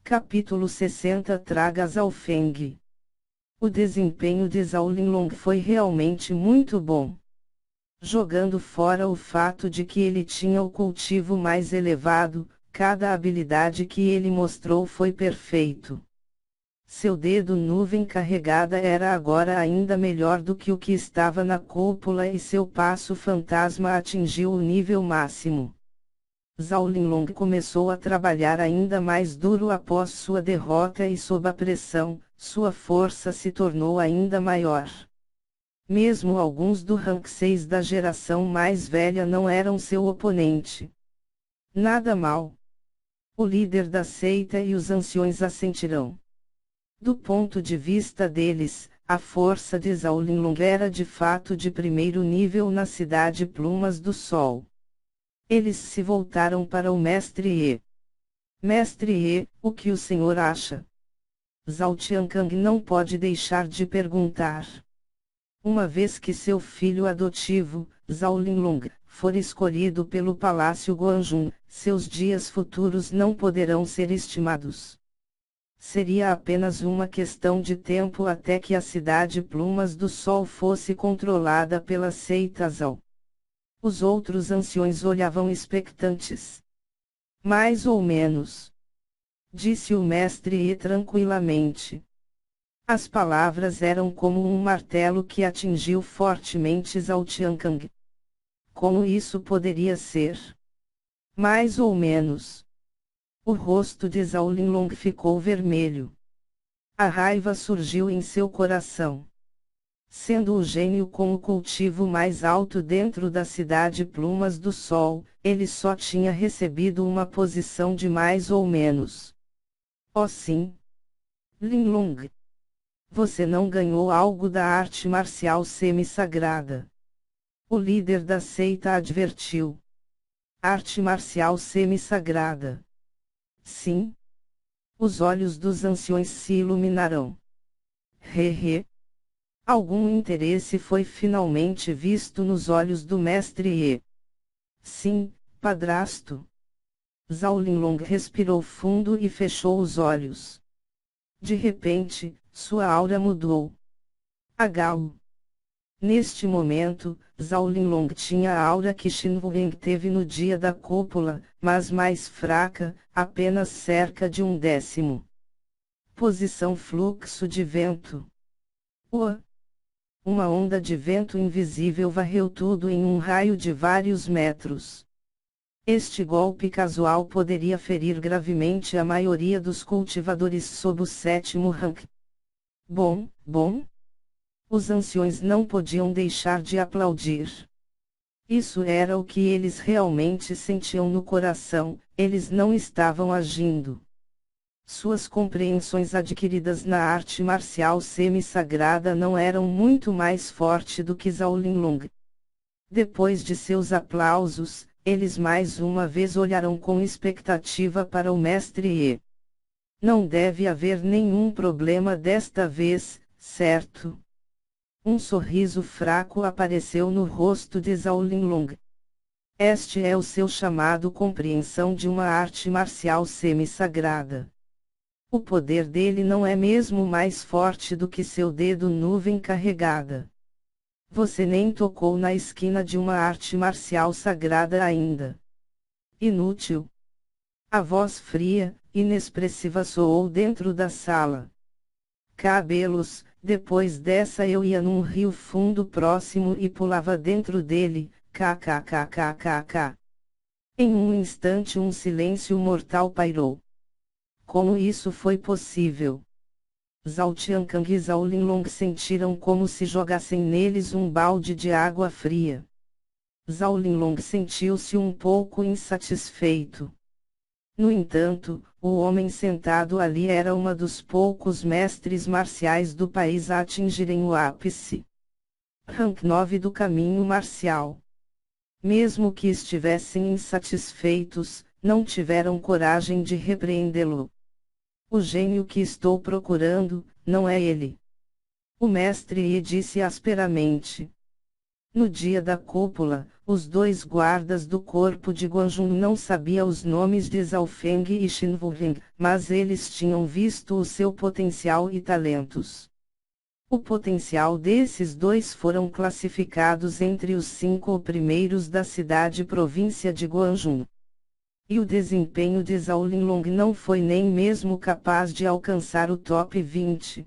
Capítulo 60 Tragas ao Feng. O desempenho de Zhao Linlong foi realmente muito bom. Jogando fora o fato de que ele tinha o cultivo mais elevado, cada habilidade que ele mostrou foi perfeito. Seu dedo nuvem carregada era agora ainda melhor do que o que estava na cúpula e seu passo fantasma atingiu o nível máximo. Zhao Linlong começou a trabalhar ainda mais duro após sua derrota e sob a pressão, sua força se tornou ainda maior. Mesmo alguns do rank 6 da geração mais velha não eram seu oponente. Nada mal. O líder da seita e os anciões assentirão. Do ponto de vista deles, a força de Zhao Linlong era de fato de primeiro nível na cidade Plumas do Sol. Eles se voltaram para o Mestre He. Mestre He, o que o senhor acha? Zhao Tiankang não pode deixar de perguntar. Uma vez que seu filho adotivo, Zhao Linlong, for escolhido pelo Palácio Guanjun, seus dias futuros não poderão ser estimados. Seria apenas uma questão de tempo até que a cidade Plumas do Sol fosse controlada pela seita Zhao. Os outros anciões olhavam expectantes. Mais ou menos. Disse o mestre Yi tranquilamente. As palavras eram como um martelo que atingiu fortemente Zhao Tiankang. Como isso poderia ser? Mais ou menos. O rosto de Zhao Linlong ficou vermelho. A raiva surgiu em seu coração. Sendo o gênio com o cultivo mais alto dentro da cidade Plumas do Sol, ele só tinha recebido uma posição de mais ou menos. Oh sim. Linlong. Você não ganhou algo da arte marcial semi-sagrada. O líder da seita advertiu. Arte marcial semi-sagrada. Sim. Os olhos dos anciões se iluminarão. Hehe. Algum interesse foi finalmente visto nos olhos do mestre He. Sim, padrasto. Zhao Linlong respirou fundo e fechou os olhos. De repente, sua aura mudou. Agao. Neste momento, Zhao Linlong tinha a aura que Xin Wuying teve no dia da cúpula, mas mais fraca, apenas cerca de 1/10. Posição fluxo de vento. Uma onda de vento invisível varreu tudo em um raio de vários metros. Este golpe casual poderia ferir gravemente a maioria dos cultivadores sob o 7º rank. Bom. Os anciões não podiam deixar de aplaudir. Isso era o que eles realmente sentiam no coração, eles não estavam agindo. Suas compreensões adquiridas na arte marcial semi-sagrada não eram muito mais fortes do que Zhao Linlong. Depois de seus aplausos, eles mais uma vez olharam com expectativa para o mestre He. Não deve haver nenhum problema desta vez, certo? Um sorriso fraco apareceu no rosto de Zhao Linlong. Este é o seu chamado compreensão de uma arte marcial semi-sagrada. O poder dele não é mesmo mais forte do que seu dedo nuvem carregada. Você nem tocou na esquina de uma arte marcial sagrada ainda. Inútil. A voz fria, inexpressiva soou dentro da sala. Cabelos, depois dessa eu ia num rio fundo próximo e pulava dentro dele, kkkkkk. Em um instante um silêncio mortal pairou. Como isso foi possível? Zhao Tiankang e Zhao Linlong sentiram como se jogassem neles um balde de água fria. Zhao Linlong sentiu-se um pouco insatisfeito. No entanto, o homem sentado ali era uma dos poucos mestres marciais do país a atingirem o ápice. Rank 9 do caminho marcial. Mesmo que estivessem insatisfeitos, não tiveram coragem de repreendê-lo. O gênio que estou procurando, não é ele. O mestre Yi disse asperamente. No dia da cúpula, os dois guardas do corpo de Guanjun não sabiam os nomes de Zhao Feng e Xin Wuling, mas eles tinham visto o seu potencial e talentos. O potencial desses dois foram classificados entre os 5 primeiros da cidade-província de Guanjun. E o desempenho de Zhao Linlong não foi nem mesmo capaz de alcançar o top 20.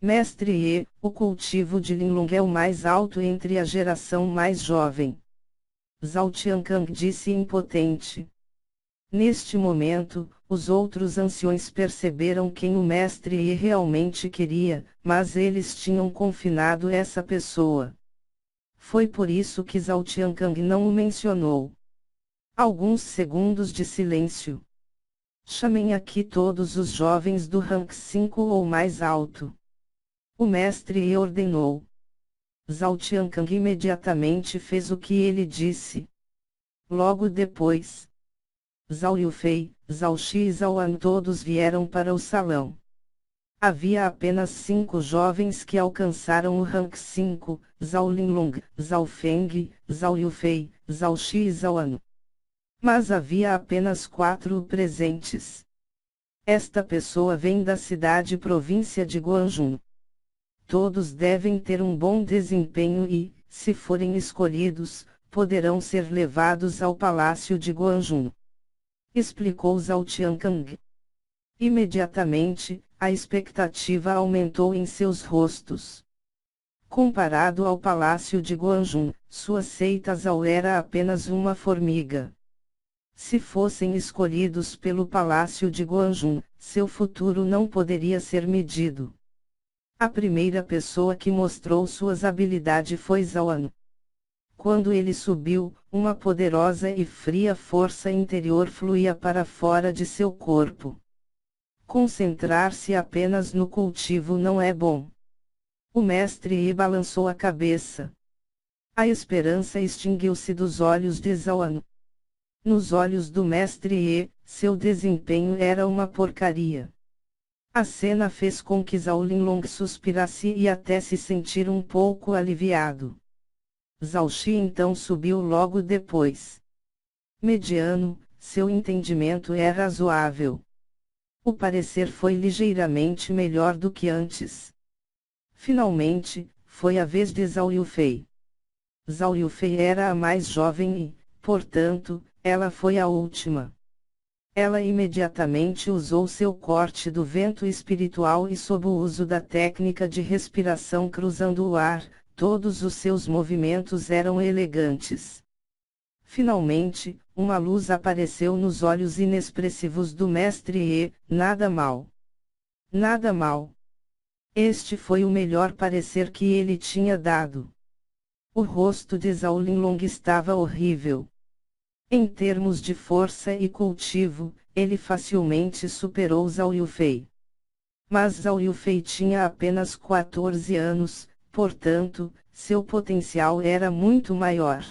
Mestre Ye, o cultivo de Linlong é o mais alto entre a geração mais jovem. Zhao Tiankang disse impotente. Neste momento, os outros anciões perceberam quem o mestre Ye realmente queria, mas eles tinham confinado essa pessoa. Foi por isso que Zhao Tiankang não o mencionou. Alguns segundos de silêncio. Chamem aqui todos os jovens do rank 5 ou mais alto. O mestre Ye ordenou. Zhao Tiankang imediatamente fez o que ele disse. Logo depois, Zhao Yufei, Zhao Shi e Zhao An todos vieram para o salão. Havia apenas 5 jovens que alcançaram o rank 5, Zhao Linlong, Zhao Feng, Zhao Yufei, Zhao Shi e Zhao An. Mas havia apenas 4 presentes. Esta pessoa vem da cidade-província de Guanjun. Todos devem ter um bom desempenho e, se forem escolhidos, poderão ser levados ao palácio de Guanjun. Explicou Zhao Tiankang. Imediatamente, a expectativa aumentou em seus rostos. Comparado ao palácio de Guanjun, sua seita Zhao era apenas uma formiga. Se fossem escolhidos pelo palácio de Guanjun, seu futuro não poderia ser medido. A primeira pessoa que mostrou suas habilidades foi Zhao An. Quando ele subiu, uma poderosa e fria força interior fluía para fora de seu corpo. Concentrar-se apenas no cultivo não é bom. O mestre Yi balançou a cabeça. A esperança extinguiu-se dos olhos de Zhao An. Nos olhos do mestre Yi, seu desempenho era uma porcaria. A cena fez com que Zhao Linlong suspirasse e até se sentir um pouco aliviado. Zhao Shi então subiu logo depois. Mediano, seu entendimento é razoável. O parecer foi ligeiramente melhor do que antes. Finalmente, foi a vez de Zhao Yufei. Zhao Yufei era a mais jovem e, portanto, ela foi a última. Ela imediatamente usou seu corte do vento espiritual e sob o uso da técnica de respiração cruzando o ar, todos os seus movimentos eram elegantes. Finalmente, uma luz apareceu nos olhos inexpressivos do mestre Ye, nada mal. Nada mal. Este foi o melhor parecer que ele tinha dado. O rosto de Zhao Linlong estava horrível. Em termos de força e cultivo, ele facilmente superou Zhao Yufei. Mas Zhao Yufei tinha apenas 14 anos, portanto, seu potencial era muito maior.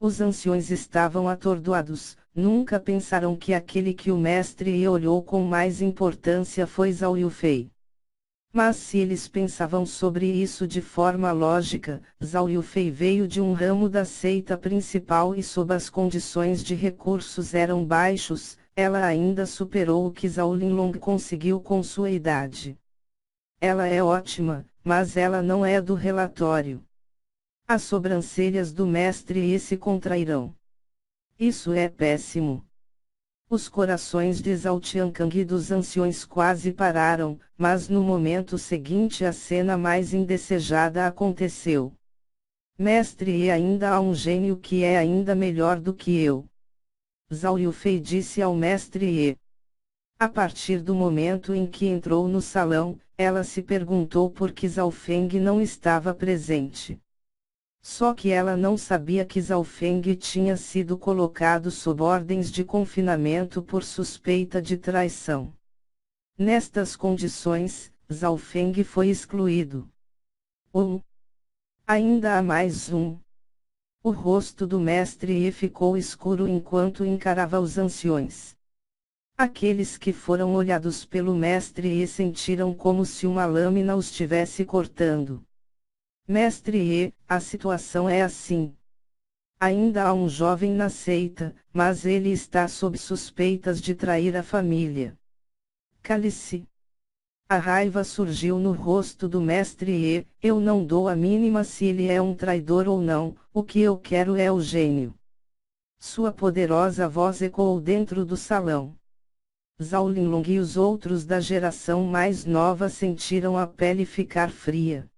Os anciões estavam atordoados, nunca pensaram que aquele que o mestre Yi olhou com mais importância foi Zhao Yufei. Mas se eles pensavam sobre isso de forma lógica, Zhao Yufei veio de um ramo da seita principal e sob as condições de recursos eram baixos, ela ainda superou o que Zhao Linlong conseguiu com sua idade. Ela é ótima, mas ela não é do relatório. As sobrancelhas do mestre Yi se contrairão. Isso é péssimo. Os corações de Zhao Tiankang e dos anciões quase pararam, mas no momento seguinte a cena mais indesejada aconteceu. Mestre Yi, ainda há um gênio que é ainda melhor do que eu. Zhao Yufei disse ao mestre Yi. A partir do momento em que entrou no salão, ela se perguntou por que Zhao Feng não estava presente. Só que ela não sabia que Zhao Feng tinha sido colocado sob ordens de confinamento por suspeita de traição. Nestas condições, Zhao Feng foi excluído. Ainda há mais um. O rosto do mestre Yi ficou escuro enquanto encarava os anciões. Aqueles que foram olhados pelo mestre Yi sentiram como se uma lâmina os tivesse cortando. Mestre E, a situação é assim. Ainda há um jovem na seita, mas ele está sob suspeitas de trair a família. Cale-se. A raiva surgiu no rosto do mestre E, eu não dou a mínima se ele é um traidor ou não, o que eu quero é o gênio. Sua poderosa voz ecoou dentro do salão. Zhao Linlong e os outros da geração mais nova sentiram a pele ficar fria.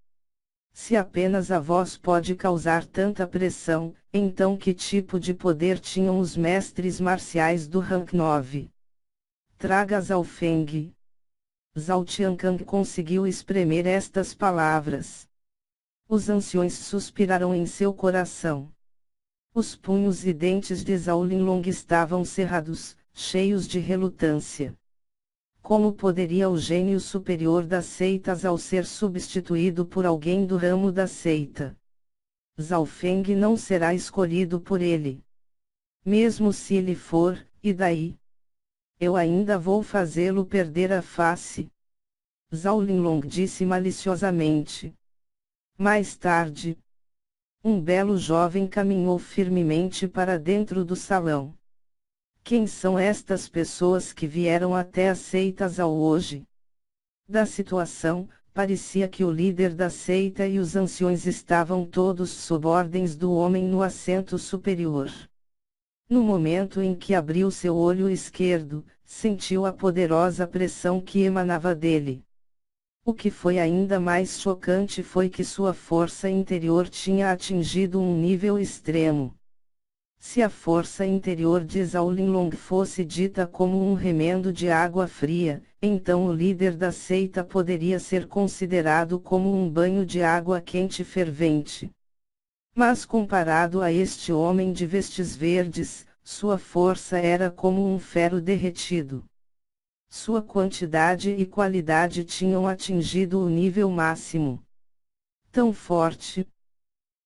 Se apenas a voz pode causar tanta pressão, então que tipo de poder tinham os mestres marciais do Rank 9? Traga Zhao Feng. Zhao Tiankang conseguiu espremer estas palavras. Os anciões suspiraram em seu coração. Os punhos e dentes de Zhao Linlong estavam cerrados, cheios de relutância. Como poderia o gênio superior das seitas ao ser substituído por alguém do ramo da seita? Zhao Feng não será escolhido por ele. Mesmo se ele for, e daí? Eu ainda vou fazê-lo perder a face. Zhao Linlong disse maliciosamente. Mais tarde, um belo jovem caminhou firmemente para dentro do salão. Quem são estas pessoas que vieram até as seitas ao hoje? Da situação, parecia que o líder da seita e os anciões estavam todos sob ordens do homem no assento superior. No momento em que abriu seu olho esquerdo, sentiu a poderosa pressão que emanava dele. O que foi ainda mais chocante foi que sua força interior tinha atingido um nível extremo. Se a força interior de Zhao Linlong fosse dita como um remendo de água fria, então o líder da seita poderia ser considerado como um banho de água quente fervente. Mas comparado a este homem de vestes verdes, sua força era como um ferro derretido. Sua quantidade e qualidade tinham atingido o nível máximo. Tão forte.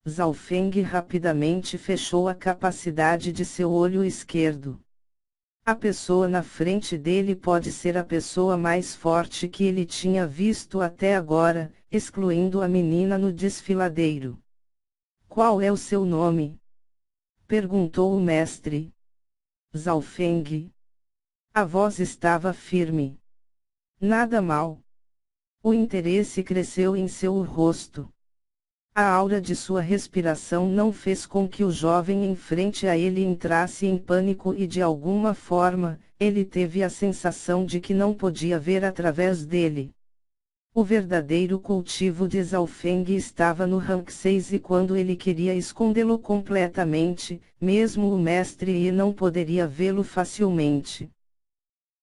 Zhao Feng rapidamente fechou a capacidade de seu olho esquerdo. A pessoa na frente dele pode ser a pessoa mais forte que ele tinha visto até agora, excluindo a menina no desfiladeiro. Qual é o seu nome? Perguntou o mestre. Zhao Feng. A voz estava firme. Nada mal. O interesse cresceu em seu rosto. A aura de sua respiração não fez com que o jovem em frente a ele entrasse em pânico e de alguma forma, ele teve a sensação de que não podia ver através dele. O verdadeiro cultivo de Zhao Feng estava no rank 6 e quando ele queria escondê-lo completamente, mesmo o mestre Yi não poderia vê-lo facilmente.